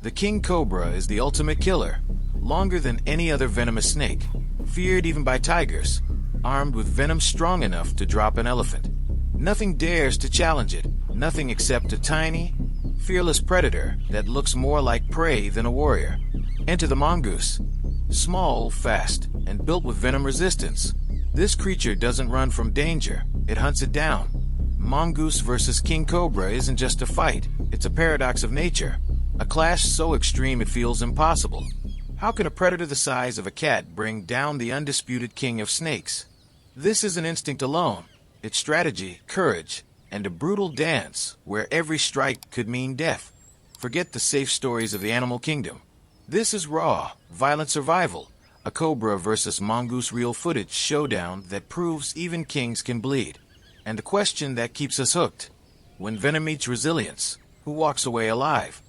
The king cobra is the ultimate killer, longer than any other venomous snake, feared even by tigers, armed with venom strong enough to drop an elephant. Nothing dares to challenge it, nothing except a tiny, fearless predator that looks more like prey than a warrior. Enter the mongoose. Small, fast, and built with venom resistance, this creature doesn't run from danger, it hunts it down. Mongoose versus king cobra isn't just a fight, it's a paradox of nature. A clash so extreme it feels impossible. How can a predator the size of a cat bring down the undisputed king of snakes? This isn't instinct alone. It's strategy, courage, and a brutal dance where every strike could mean death. Forget the safe stories of the animal kingdom. This is raw, violent survival. A cobra versus mongoose real footage showdown that proves even kings can bleed. And the question that keeps us hooked. When venom meets resilience, who walks away alive?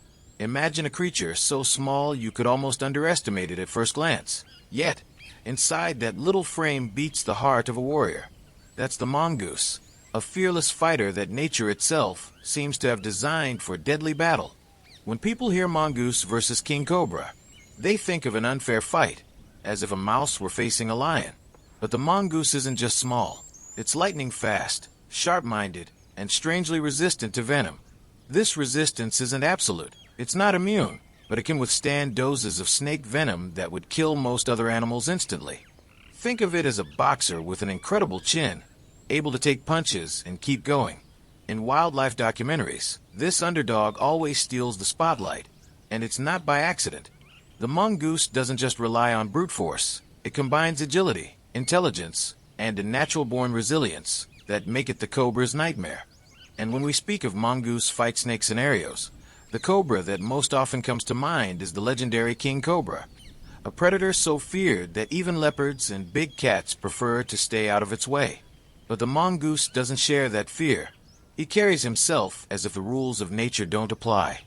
Imagine a creature so small you could almost underestimate it at first glance. Yet, inside that little frame beats the heart of a warrior. That's the mongoose, a fearless fighter that nature itself seems to have designed for deadly battle. When people hear mongoose versus king cobra, they think of an unfair fight, as if a mouse were facing a lion. But the mongoose isn't just small. It's lightning fast, sharp-minded, and strangely resistant to venom. This resistance isn't absolute. It's not immune, but it can withstand doses of snake venom that would kill most other animals instantly. Think of it as a boxer with an incredible chin, able to take punches and keep going. In wildlife documentaries, this underdog always steals the spotlight, and it's not by accident. The mongoose doesn't just rely on brute force. It combines agility, intelligence, and a natural-born resilience that make it the cobra's nightmare. And when we speak of mongoose fight snake scenarios, the cobra that most often comes to mind is the legendary king cobra, a predator so feared that even leopards and big cats prefer to stay out of its way. But the mongoose doesn't share that fear. He carries himself as if the rules of nature don't apply.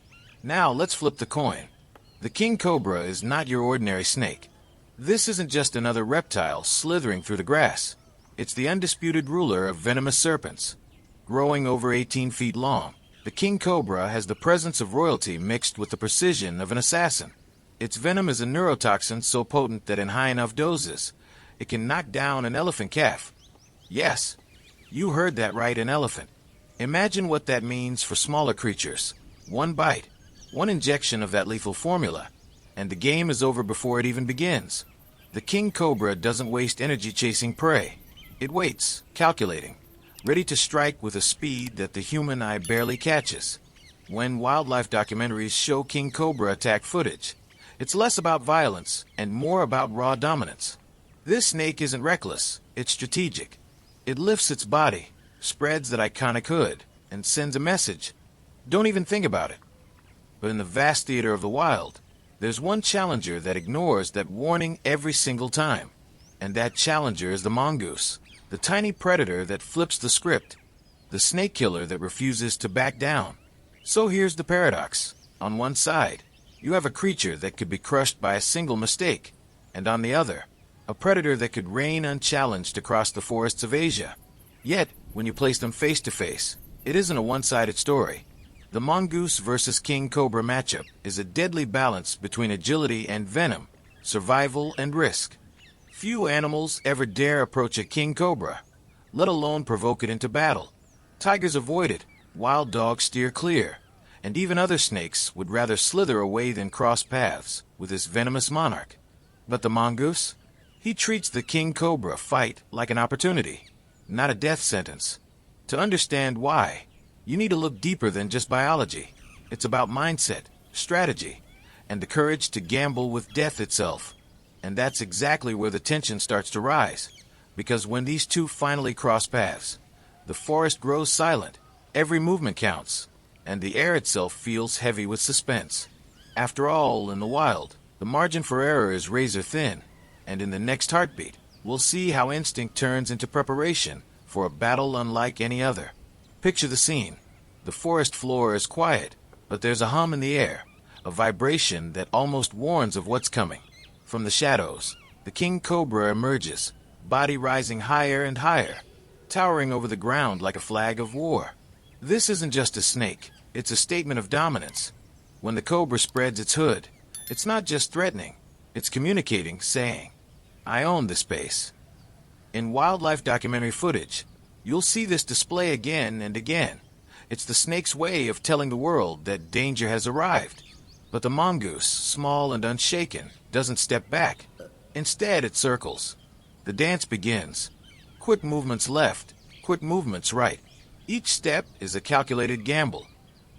Now let's flip the coin. The king cobra is not your ordinary snake. This isn't just another reptile slithering through the grass. It's the undisputed ruler of venomous serpents. Growing over 18 feet long, the king cobra has the presence of royalty mixed with the precision of an assassin. Its venom is a neurotoxin so potent that in high enough doses, it can knock down an elephant calf. Yes, you heard that right, an elephant. Imagine what that means for smaller creatures. One bite, one injection of that lethal formula, and the game is over before it even begins. The king cobra doesn't waste energy chasing prey. It waits, calculating, ready to strike with a speed that the human eye barely catches. When wildlife documentaries show king cobra attack footage, it's less about violence and more about raw dominance. This snake isn't reckless, it's strategic. It lifts its body, spreads that iconic hood, and sends a message. Don't even think about it. But in the vast theater of the wild, there's one challenger that ignores that warning every single time. And that challenger is the mongoose, the tiny predator that flips the script, the snake killer that refuses to back down. So here's the paradox. On one side, you have a creature that could be crushed by a single mistake, and on the other, a predator that could reign unchallenged across the forests of Asia. Yet, when you place them face to face, it isn't a one-sided story. The mongoose versus king cobra matchup is a deadly balance between agility and venom, survival and risk. Few animals ever dare approach a king cobra, let alone provoke it into battle. Tigers avoid it, wild dogs steer clear, and even other snakes would rather slither away than cross paths with this venomous monarch. But the mongoose? He treats the king cobra fight like an opportunity, not a death sentence. To understand why, you need to look deeper than just biology. It's about mindset, strategy, and the courage to gamble with death itself. And that's exactly where the tension starts to rise. Because when these two finally cross paths, the forest grows silent, every movement counts, and the air itself feels heavy with suspense. After all, in the wild, the margin for error is razor thin, and in the next heartbeat, we'll see how instinct turns into preparation for a battle unlike any other. Picture the scene. The forest floor is quiet, but there's a hum in the air, a vibration that almost warns of what's coming. From the shadows, the king cobra emerges, body rising higher and higher, towering over the ground like a flag of war. This isn't just a snake, it's a statement of dominance. When the cobra spreads its hood, it's not just threatening, it's communicating, saying, "I own this space." In wildlife documentary footage, you'll see this display again and again. It's the snake's way of telling the world that danger has arrived. But the mongoose, small and unshaken, doesn't step back. Instead, it circles. The dance begins. Quick movements left, quick movements right. Each step is a calculated gamble.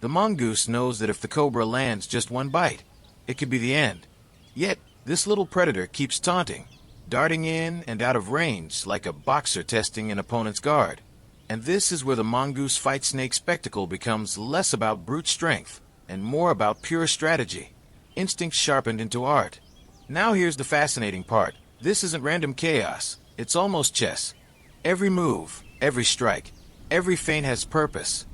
The mongoose knows that if the cobra lands just one bite, it could be the end. Yet, this little predator keeps taunting, darting in and out of range like a boxer testing an opponent's guard. And this is where the mongoose fight snake spectacle becomes less about brute strength and more about pure strategy, instinct sharpened into art. Now here's the fascinating part. This isn't random chaos, it's almost chess. Every move, every strike, every feint has purpose.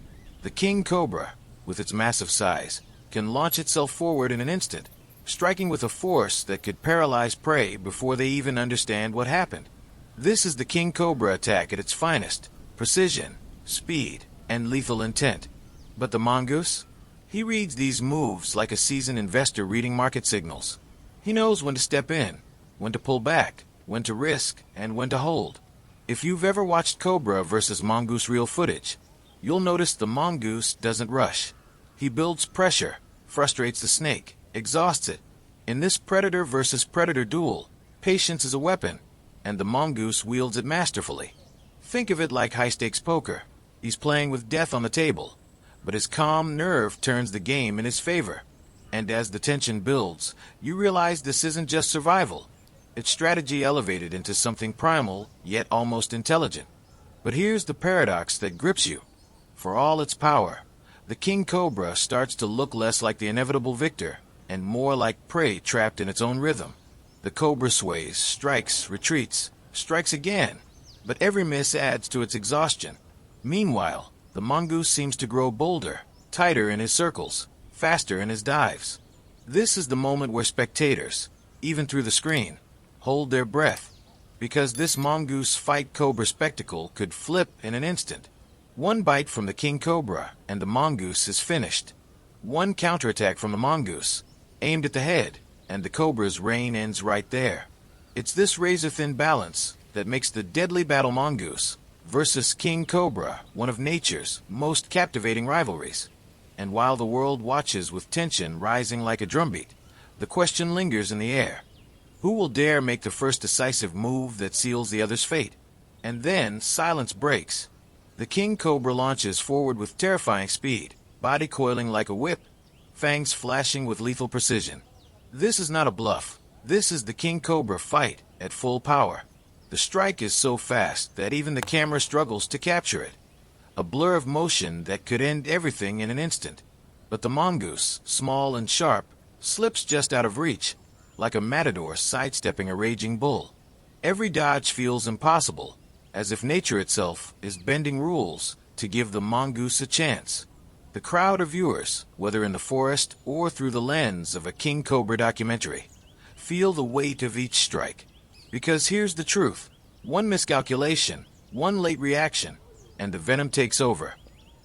The king cobra, with its massive size, can launch itself forward in an instant, striking with a force that could paralyze prey before they even understand what happened. This is the king cobra attack at its finest: precision, speed, and lethal intent. But the mongoose? He reads these moves like a seasoned investor reading market signals. He knows when to step in, when to pull back, when to risk, and when to hold. If you've ever watched Cobra versus Mongoose reel footage, you'll notice the mongoose doesn't rush. He builds pressure, frustrates the snake, exhausts it. In this predator versus predator duel, patience is a weapon, and the mongoose wields it masterfully. Think of it like high-stakes poker. He's playing with death on the table, but his calm nerve turns the game in his favor. And as the tension builds, you realize this isn't just survival. It's strategy elevated into something primal, yet almost intelligent. But here's the paradox that grips you. For all its power, the king cobra starts to look less like the inevitable victor and more like prey trapped in its own rhythm. The cobra sways, strikes, retreats, strikes again, but every miss adds to its exhaustion. Meanwhile, the mongoose seems to grow bolder, tighter in his circles, faster in his dives. This is the moment where spectators, even through the screen, hold their breath, because this mongoose fight cobra spectacle could flip in an instant. One bite from the king cobra and the mongoose is finished. One counterattack from the mongoose, aimed at the head, and the cobra's reign ends right there. It's this razor-thin balance that makes the deadly battle mongoose versus king cobra one of nature's most captivating rivalries. And while the world watches with tension rising like a drumbeat, the question lingers in the air. Who will dare make the first decisive move that seals the other's fate? And then silence breaks. The king cobra launches forward with terrifying speed, body coiling like a whip, fangs flashing with lethal precision. This is not a bluff. This is the king cobra fight at full power. The strike is so fast that even the camera struggles to capture it. A blur of motion that could end everything in an instant. But the mongoose, small and sharp, slips just out of reach, like a matador sidestepping a raging bull. Every dodge feels impossible, as if nature itself is bending rules to give the mongoose a chance. The crowd of viewers, whether in the forest or through the lens of a king cobra documentary, feel the weight of each strike. Because here's the truth. One miscalculation, one late reaction, and the venom takes over.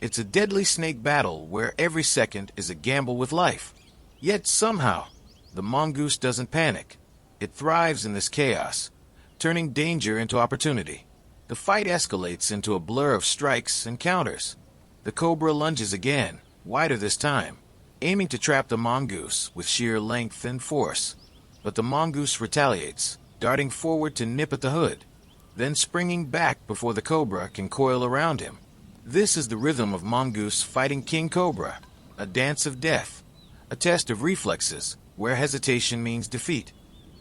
It's a deadly snake battle where every second is a gamble with life. Yet somehow, the mongoose doesn't panic. It thrives in this chaos, turning danger into opportunity. The fight escalates into a blur of strikes and counters. The cobra lunges again, wider this time, aiming to trap the mongoose with sheer length and force. But the mongoose retaliates, darting forward to nip at the hood, then springing back before the cobra can coil around him. This is the rhythm of mongoose fighting king cobra, a dance of death, a test of reflexes where hesitation means defeat.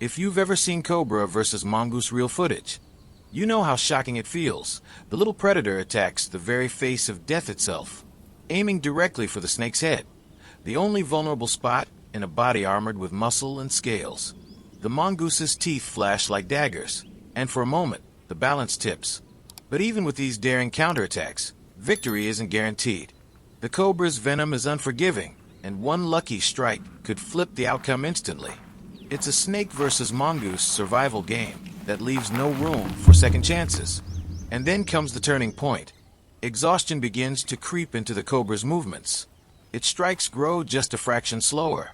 If you've ever seen Cobra versus mongoose reel footage, you know how shocking it feels. The little predator attacks the very face of death itself, aiming directly for the snake's head, the only vulnerable spot in a body armored with muscle and scales. The mongoose's teeth flash like daggers, and for a moment, the balance tips. But even with these daring counterattacks, victory isn't guaranteed. The cobra's venom is unforgiving, and one lucky strike could flip the outcome instantly. It's a snake versus mongoose survival game that leaves no room for second chances. And then comes the turning point. Exhaustion begins to creep into the cobra's movements. Its strikes grow just a fraction slower.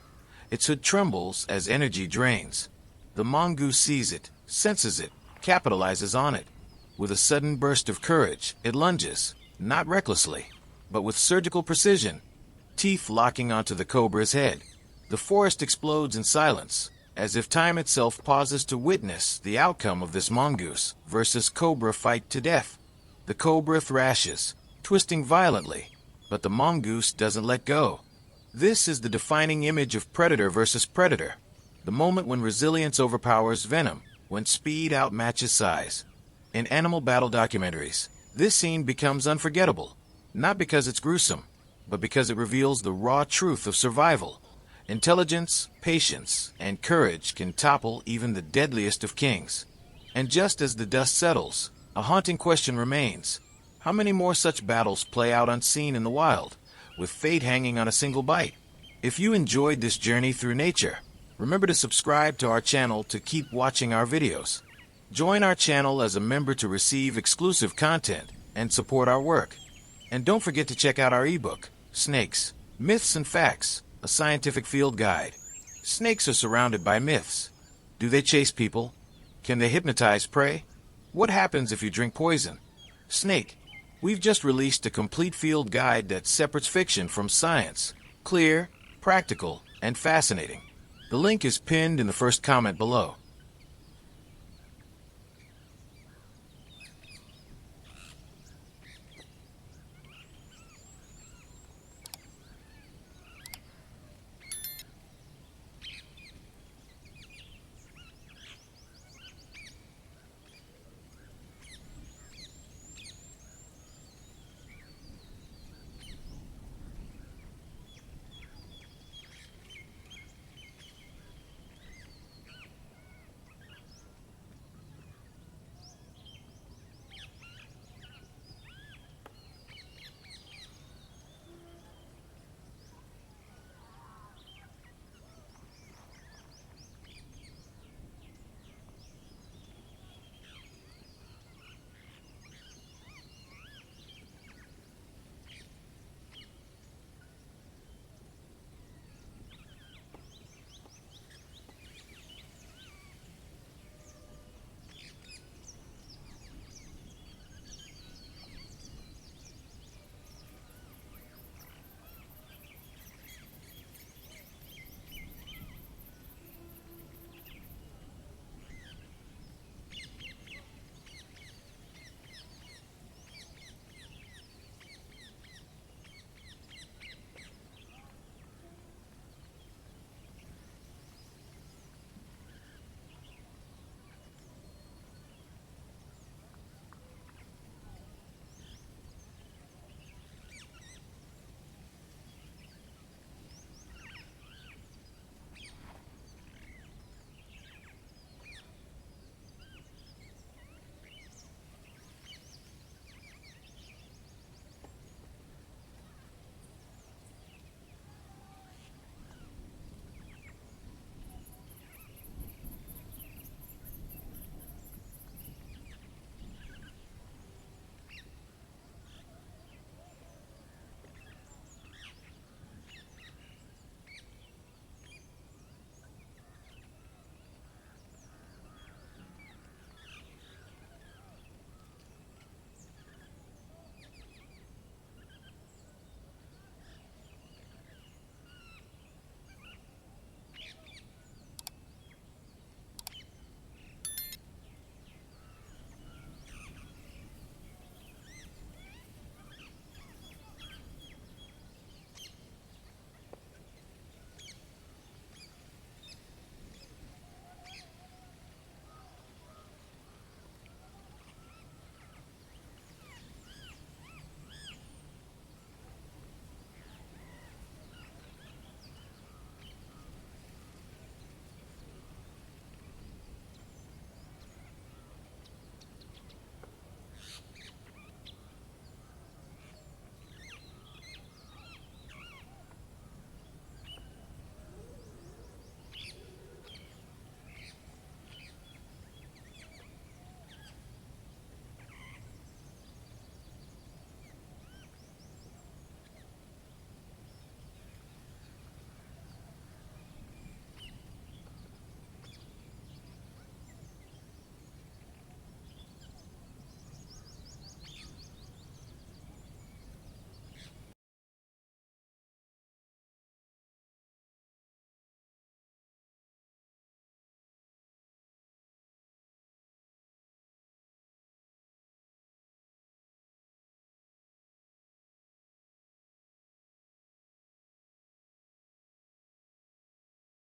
Its hood trembles as energy drains. The mongoose sees it, senses it, capitalizes on it. With a sudden burst of courage, it lunges, not recklessly, but with surgical precision, teeth locking onto the cobra's head. The forest explodes in silence, as if time itself pauses to witness the outcome of this mongoose versus cobra fight to death. The cobra thrashes, twisting violently, but the mongoose doesn't let go. This is the defining image of predator versus predator, the moment when resilience overpowers venom, when speed outmatches size. In animal battle documentaries, this scene becomes unforgettable, not because it's gruesome, but because it reveals the raw truth of survival. Intelligence, patience, and courage can topple even the deadliest of kings. And just as the dust settles, a haunting question remains. How many more such battles play out unseen in the wild, with fate hanging on a single bite? If you enjoyed this journey through nature, remember to subscribe to our channel to keep watching our videos. Join our channel as a member to receive exclusive content and support our work. And don't forget to check out our ebook, Snakes, Myths and Facts, a scientific field guide. Snakes are surrounded by myths. Do they chase people? Can they hypnotize prey? What happens if you drink poison? Snake. We've just released a complete field guide that separates fiction from science. Clear, practical, and fascinating. The link is pinned in the first comment below.